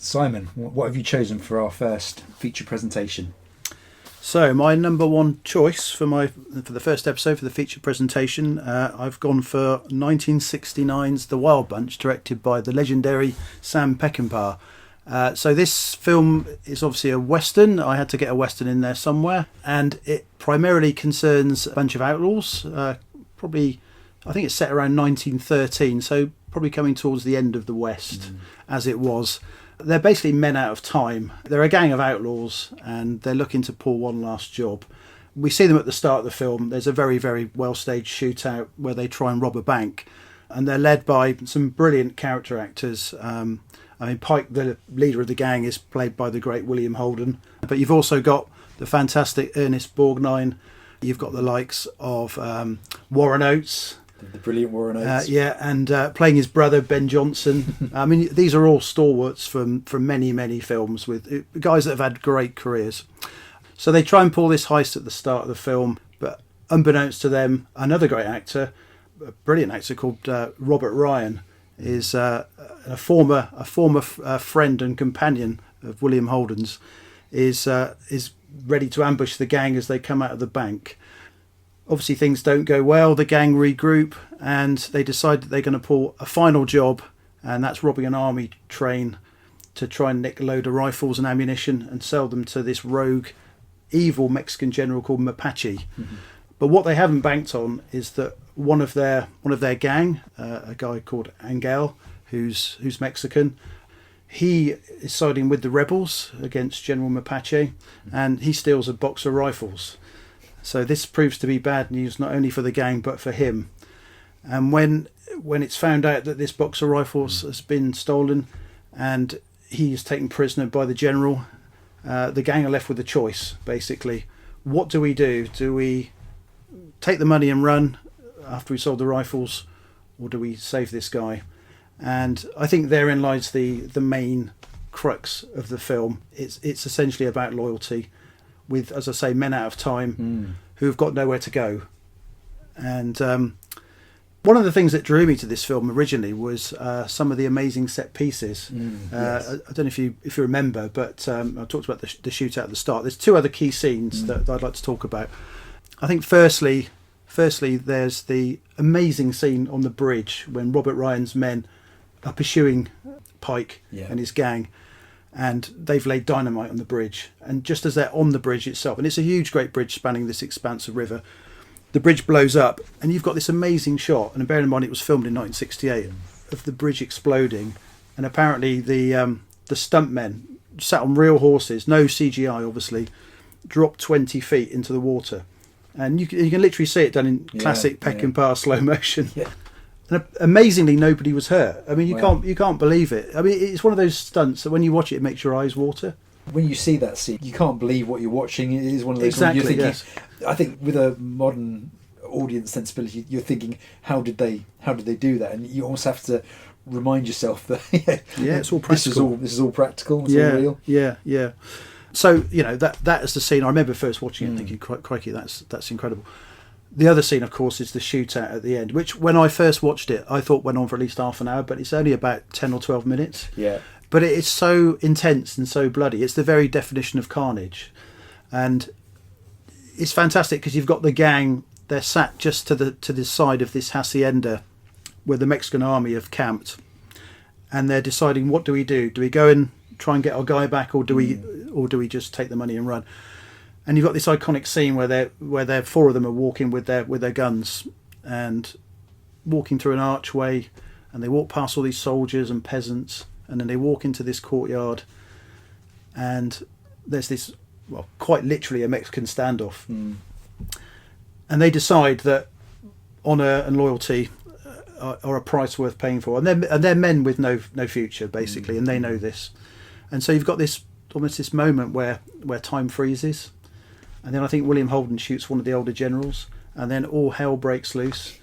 Simon, what have you chosen for our first feature presentation? So my number one choice for the first episode for the feature presentation, I've gone for 1969's The Wild Bunch, directed by the legendary Sam Peckinpah. So this film is obviously a Western. I had to get a Western in there somewhere, and it primarily concerns a bunch of outlaws. I think it's set around 1913, so probably coming towards the end of the West as it was. They're basically men out of time. They're a gang of outlaws and they're looking to pull one last job. We see them at the start of the film. There's a very, very well-staged shootout where they try and rob a bank, and they're led by some brilliant character actors. Pike, the leader of the gang, is played by the great William Holden, but you've also got the fantastic Ernest Borgnine. You've got the likes of Warren Oates. The brilliant Warren Oates. And playing his brother, Ben Johnson. I mean, these are all stalwarts from many, many films with guys that have had great careers. So they try and pull this heist at the start of the film, but unbeknownst to them, another great actor, a brilliant actor called Robert Ryan, is a former friend and companion of William Holden's, is ready to ambush the gang as they come out of the bank. Obviously things don't go well, the gang regroup and they decide that they're going to pull a final job, and that's robbing an army train to try and nick a load of rifles and ammunition and sell them to this rogue, evil Mexican general called Mapache. Mm-hmm. But what they haven't banked on is that one of their gang, a guy called Angel, who's Mexican, he is siding with the rebels against General Mapache, and he steals a box of rifles. So this proves to be bad news not only for the gang but for him. And when it's found out that this box of rifles has been stolen and he is taken prisoner by the general, the gang are left with a choice, basically. What do we do? Do we take the money and run after we sold the rifles, or do we save this guy? And I think therein lies the main crux of the film. It's essentially about loyalty, with, as I say, men out of time who've got nowhere to go. And one of the things that drew me to this film originally was some of the amazing set pieces. Yes. I don't know if you remember, but I talked about the shootout at the start. There's two other key scenes that I'd like to talk about. I think firstly, there's the amazing scene on the bridge when Robert Ryan's men are pursuing Pike and his gang, and they've laid dynamite on the bridge. And just as they're on the bridge itself, and it's a huge, great bridge spanning this expanse of river, the bridge blows up, and you've got this amazing shot. And bear in mind, it was filmed in 1968, of the bridge exploding. And apparently the stuntmen, sat on real horses, no CGI obviously, dropped 20 feet into the water. And you can literally see it done in classic Peckinpah slow motion. Yeah. And amazingly, nobody was hurt. I mean, you can't believe it. I mean, it's one of those stunts that when you watch it, it makes your eyes water. When you see that scene, you can't believe what you're watching. It is one of those ones you're thinking. Yes. I think with a modern audience sensibility, you're thinking, how did they do that? And you almost have to remind yourself that it's all practical. This is all practical. It's all real. Yeah. So that is the scene. I remember first watching it, thinking, "Crikey, that's incredible." The other scene, of course, is the shootout at the end, which when I first watched it, I thought went on for at least half an hour, but it's only about 10 or 12 minutes. Yeah. But it's so intense and so bloody. It's the very definition of carnage. And it's fantastic because you've got the gang, they're sat just to the side of this hacienda where the Mexican army have camped. And they're deciding, what do we do? Do we go and try and get our guy back, or do we just take the money and run? And you've got this iconic scene where four of them are walking with their guns and walking through an archway, and they walk past all these soldiers and peasants, and then they walk into this courtyard, and there's this, quite literally a Mexican standoff. And they decide that honour and loyalty are a price worth paying for, and they're men with no future, basically, and they know this. And so you've got almost this moment where time freezes. And then I think William Holden shoots one of the older generals, and then all hell breaks loose.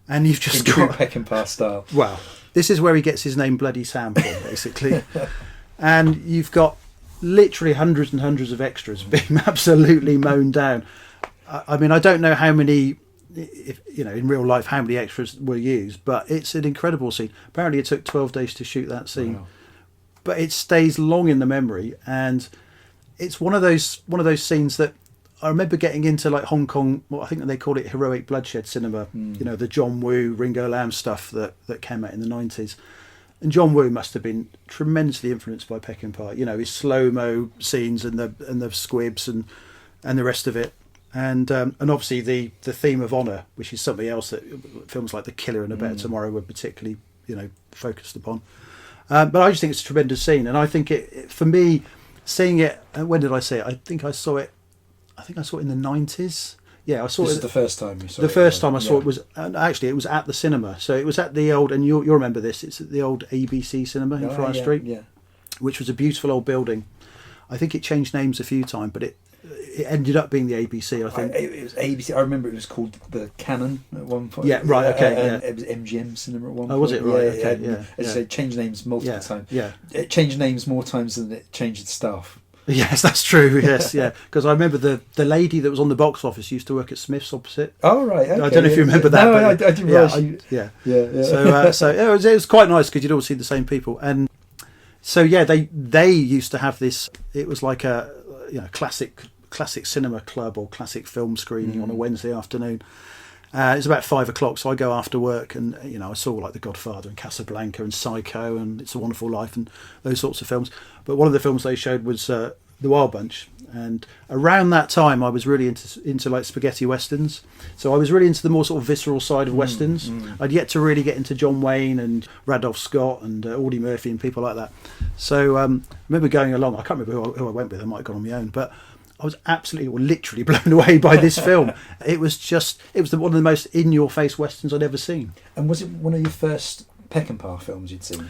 And you've just got Peckinpah style. Well, this is where he gets his name Bloody Sam from, basically. And you've got literally hundreds and hundreds of extras being absolutely mown down. I mean, I don't know how many, in real life, how many extras were used, but it's an incredible scene. Apparently, it took 12 days to shoot that scene. Wow. but it stays long in the memory, and it's one of those scenes that I remember getting into, like Hong Kong. Well, I think they called it heroic bloodshed cinema. You know, the John Woo, Ringo Lam stuff that came out in the 90s. And John Woo must have been tremendously influenced by Peckinpah. You know, his slow-mo scenes and the squibs and the rest of it. And obviously the theme of honour, which is something else that films like The Killer and A Better Tomorrow were particularly, you know, focused upon. But I just think it's a tremendous scene, and I think it for me, seeing it. When did I see it? I think I saw it in the 90s. Yeah, I saw this it. is the first time you saw it. The first time I saw it was actually it was at the cinema. So it was at the old, and you'll remember this. It's at the old ABC cinema in Friar Street, which was a beautiful old building. I think it changed names a few times, but it ended up being the ABC. I think it was ABC. I remember it was called the Canon at one point. Yeah, right. Okay, It was MGM Cinema at one point. Oh, was it? Right. Okay. Yeah. As I say, it changed names multiple times. Yeah. It changed names more times than it changed its staff. Yes, that's true. Yes, yeah. Because I remember the lady that was on the box office used to work at Smith's opposite. Oh, right. Okay. I don't know if you remember that. No, I didn't realise. Yeah. So it was quite nice because you'd all see the same people, and so they used to have this. It was like a classic cinema club or classic film screening on a Wednesday afternoon. It's about 5 o'clock, so I go after work, and I saw like The Godfather and Casablanca and Psycho and It's a Wonderful Life and those sorts of films. But one of the films they showed was The Wild Bunch, and around that time I was really into like spaghetti westerns. So I was really into the more sort of visceral side of westerns. I'd yet to really get into John Wayne and Randolph Scott and Audie Murphy and people like that. So I remember going along. I can't remember who I went with. I might have gone on my own, but I was absolutely or literally blown away by this film. It was one of the most in-your-face westerns I'd ever seen. And was it one of your first Peckinpah films you'd seen?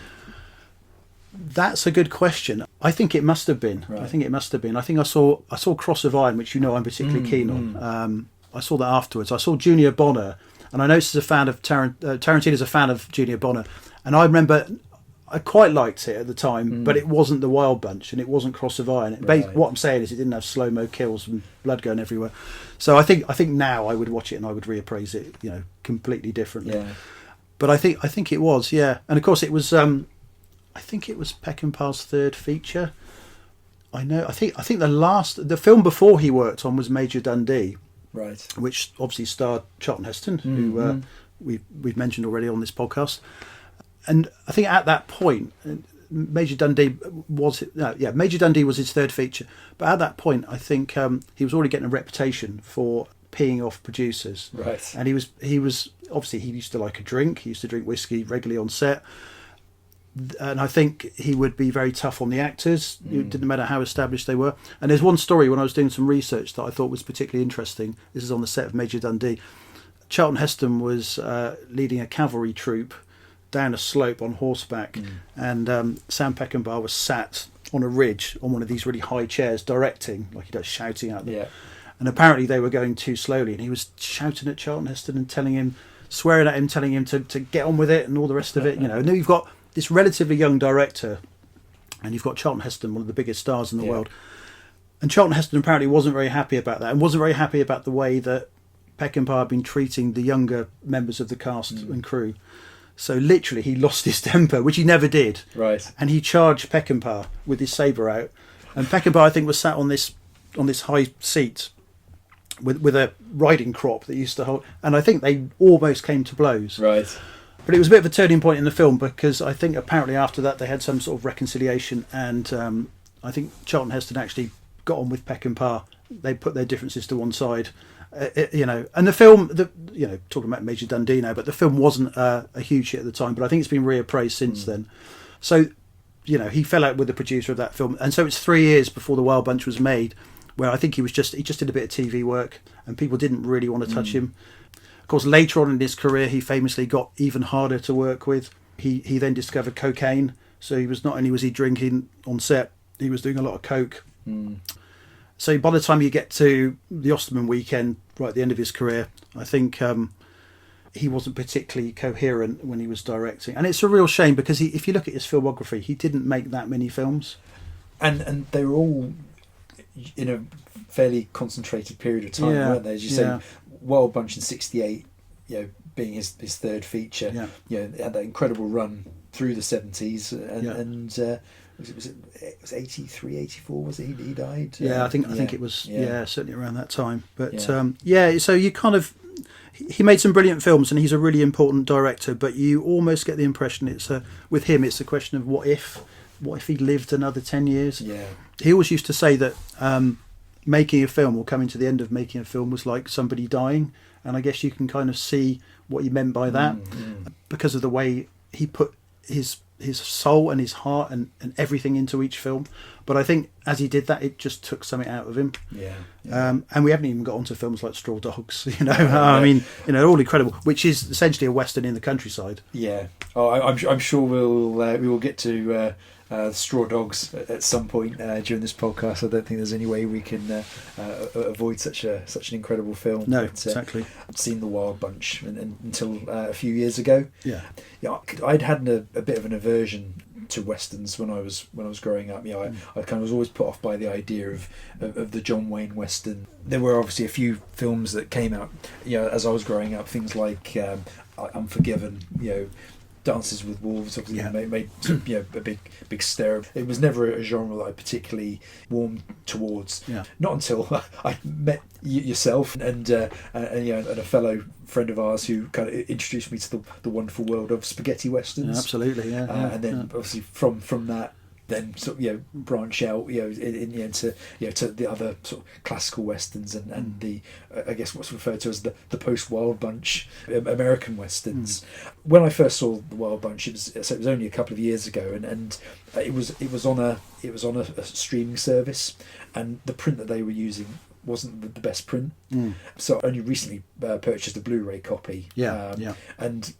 That's a good question. I think it must have been. Right. I think I saw Cross of Iron, which I'm particularly keen on. I saw that afterwards. I saw Junior Bonner, and I know this is a fan of Tarantino's a fan of Junior Bonner, and I remember I quite liked it at the time, but it wasn't The Wild Bunch and it wasn't Cross of Iron. Right. What I'm saying is it didn't have slow-mo kills and blood going everywhere. So I think now I would watch it and I would reappraise it, completely differently. Yeah. But I think it was, yeah. And of course it was I think it was Peckinpah's third feature. I think the film before he worked on was Major Dundee. Right. Which obviously starred Charlton Heston, who we've mentioned already on this podcast. And I think at that point, Major Dundee was his third feature. But at that point, I think he was already getting a reputation for peeing off producers. Right. And he was obviously he used to like a drink. He used to drink whiskey regularly on set. And I think he would be very tough on the actors. It didn't matter how established they were. And there's one story when I was doing some research that I thought was particularly interesting. This is on the set of Major Dundee. Charlton Heston was leading a cavalry troop down a slope on horseback, and Sam Peckinpah was sat on a ridge on one of these really high chairs directing, like he does, shouting at them. Yeah. And apparently they were going too slowly, and he was shouting at Charlton Heston and swearing at him, telling him to get on with it and all the rest of it. And then you've got this relatively young director, and you've got Charlton Heston, one of the biggest stars in the world. And Charlton Heston apparently wasn't very happy about that, and wasn't very happy about the way that Peckinpah had been treating the younger members of the cast and crew. So literally he lost his temper, which he never did. Right. And he charged Peckinpah with his sabre out. And Peckinpah, I think, was sat on this high seat with a riding crop that he used to hold. And I think they almost came to blows. Right. But it was a bit of a turning point in the film, because I think apparently after that they had some sort of reconciliation, and I think Charlton Heston actually got on with Peckinpah. They put their differences to one side. And the film, talking about Major Dundee now, but the film wasn't a huge hit at the time, but I think it's been reappraised since then. So, he fell out with the producer of that film, and so it's 3 years before The Wild Bunch was made, where I think he just did a bit of TV work, and people didn't really want to touch him. Of course, later on in his career, he famously got even harder to work with. He then discovered cocaine, so he was not only was he drinking on set, he was doing a lot of coke. So by the time you get to the Osterman weekend, right at the end of his career, I think he wasn't particularly coherent when he was directing. And it's a real shame, because if you look at his filmography, he didn't make that many films. And they were all in a fairly concentrated period of time, weren't they? As you say, Wild Bunch in 1968, being his third feature, had that incredible run through the 1970s, and it was 83, 84, was it? He died? Yeah, I think it was, certainly around that time. But Yeah. So you kind of, he made some brilliant films and he's a really important director, but you almost get the impression with him it's a question of what if he lived another 10 years. Yeah. He always used to say that making a film or coming to the end of making a film was like somebody dying, and I guess you can kind of see what he meant by that because of the way he put his soul and his heart and everything into each film. But I think as he did that, it just took something out of him. And we haven't even got onto films like Straw Dogs, I mean, all incredible, which is essentially a Western in the countryside. Yeah. Oh, I'm sure we will get to Straw Dogs at some point during this podcast. I don't think there's any way we can avoid such an incredible film. No, exactly. I'd seen The Wild Bunch until a few years ago. Yeah, I'd had a bit of an aversion to westerns when I was growing up. I kind of was always put off by the idea of the John Wayne western. There were obviously a few films that came out, as I was growing up. Things like Unforgiven, Dances with Wolves, obviously made a big stir. It was never a genre that I particularly warmed towards. Yeah. Not until I met yourself and a fellow friend of ours who kind of introduced me to the wonderful world of spaghetti westerns. Yeah, absolutely, yeah. And then obviously from that, then sort of branch out into to the other sort of classical westerns and the I guess what's referred to as the post Wild Bunch American westerns. When I first saw the Wild Bunch, it was only a couple of years ago, and it was on a streaming service, and the print that they were using wasn't the best print. So I only recently purchased a Blu-ray copy. And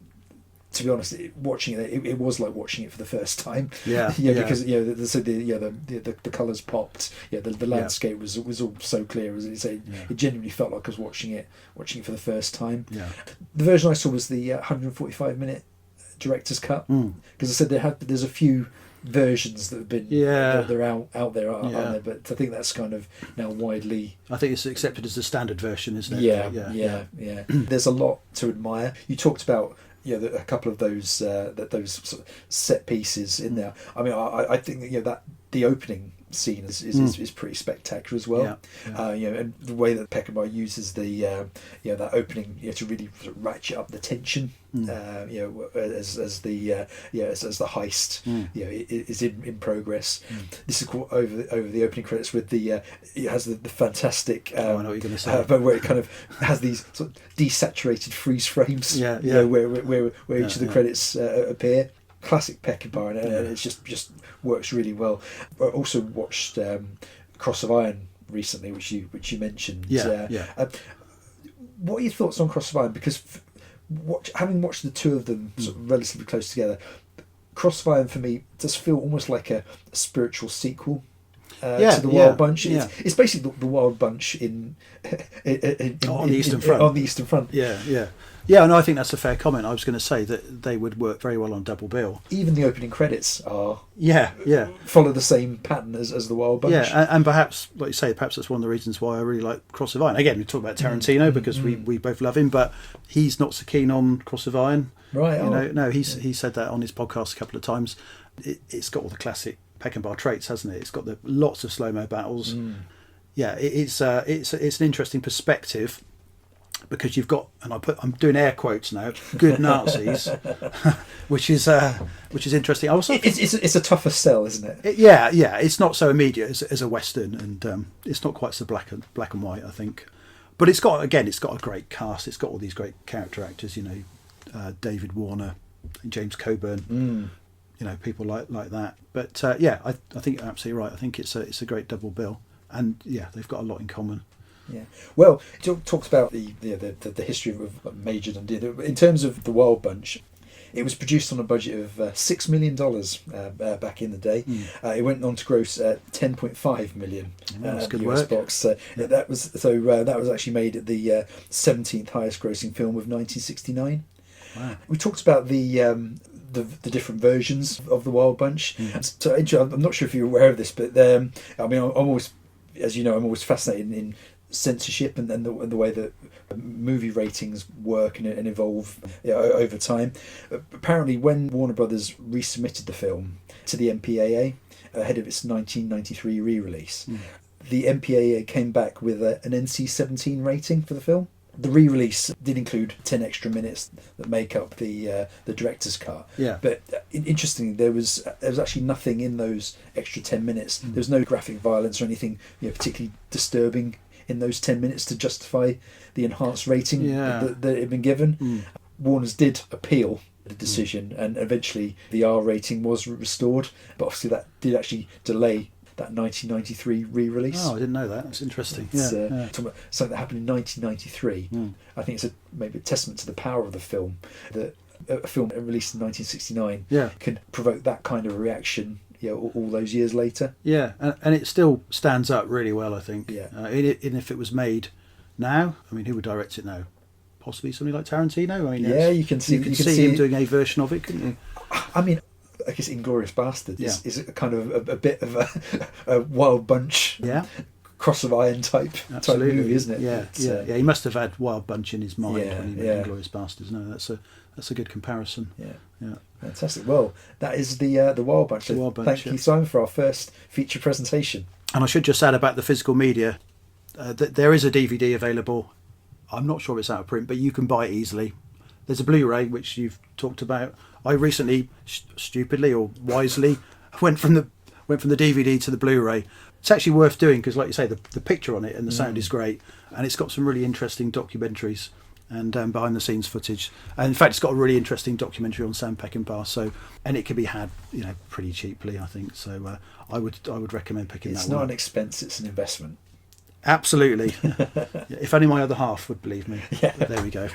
to be honest, watching it was like watching it for the first time. Because the colours popped. The landscape was all so clear. It genuinely felt like I was watching it for the first time. The version I saw was the 145-minute director's cut, because I said there's a few versions that have been they're out there, aren't there? But I think that's kind of now widely. I think it's accepted as the standard version, isn't it? Yeah. There's a lot to admire. You talked about a couple of those sort of set pieces in there. I mean, I think that the opening scene is pretty spectacular as well. And the way that Peckinpah uses the that opening to really sort of ratchet up the tension. As the heist is in progress. This is called over the opening credits with it has the fantastic I know what you're going to say, but where it kind of has these sort of desaturated freeze frames where each of the credits appear. Classic Peckinpah, and it's just works really well. I also watched Cross of Iron recently, which you mentioned. What are your thoughts on Cross of Iron? Because having watched the two of them sort of relatively close together, Cross of Iron for me does feel almost like a spiritual sequel to the Wild Bunch. It's basically the Wild Bunch on the Eastern Front. On the Eastern Front. And I think that's a fair comment. I was going to say that they would work very well on double bill. Even the opening credits are follow the same pattern as the Wild Bunch. And perhaps, like you say, perhaps that's one of the reasons why I really like Cross of Iron. Again, we talk about Tarantino because we both love him, but he's not so keen on Cross of Iron. Right. He said that on his podcast a couple of times. It's got all the classic Peckinpah traits, hasn't it? It's got lots of slow-mo battles. It's an interesting perspective, because you've got, and I'm doing air quotes now, good Nazis, which is interesting. I also it's a tougher sell, isn't it? It's not so immediate as a Western, and it's not quite so black and white, I think. But it's got a great cast. It's got all these great character actors, David Warner, James Coburn, people like that. But I think you're absolutely right. I think it's a great double bill, and they've got a lot in common. Yeah. Well, it talks about the history of Major Dundee. In terms of the Wild Bunch, it was produced on a budget of $6 million back in the day. It went on to gross $10.5 million that's good US work. box. That was actually made at the 17th highest grossing film of 1969. Wow. We talked about the different versions of the Wild Bunch. So I'm not sure if you're aware of this, but I'm always, as you know, I'm always fascinated in censorship and the way that movie ratings work and evolve over time. Apparently, when Warner Brothers resubmitted the film to the MPAA, ahead of its 1993 re-release. The MPAA came back with an NC-17 rating for the film. The re-release did include 10 extra minutes that make up the director's cut. Yeah. But interestingly, there was actually nothing in those extra 10 minutes. There was no graphic violence or anything particularly disturbing in those 10 minutes to justify the enhanced rating that had been given. Warner's did appeal the decision, and eventually the R rating was restored. But obviously that did actually delay that 1993 re-release. Oh, I didn't know that. That's interesting. It's talking about something that happened in 1993. I think it's maybe a testament to the power of the film that a film released in 1969 can provoke that kind of reaction all those years later. Yeah, and it still stands up really well, I think. Yeah. And if it was made now, I mean, who would direct it now? Possibly somebody like Tarantino. I mean, you can see him doing a version of it, couldn't you? I mean, I guess Inglourious Basterds is a kind of a bit of a Wild Bunch, Cross of Iron type movie, isn't it? Yeah, he must have had Wild Bunch in his mind when he made Inglourious Basterds. No, that's a good comparison. Yeah. Fantastic. Well, that is the Wild Bunch. So thank you, Simon, for our first feature presentation. And I should just add about the physical media that there is a DVD available. I'm not sure it's out of print, but you can buy it easily. There's a Blu-ray, which you've talked about. I recently, stupidly or wisely, went from the DVD to the Blu-ray. It's actually worth doing because, like you say, the picture on it and the sound is great, and it's got some really interesting documentaries and behind-the-scenes footage. And in fact, it's got a really interesting documentary on Sam Peckinpah. And it can be had, pretty cheaply, I think. So I would recommend picking that one. It's not an expense; it's an investment. Absolutely. If only my other half would believe me. Yeah. There we go.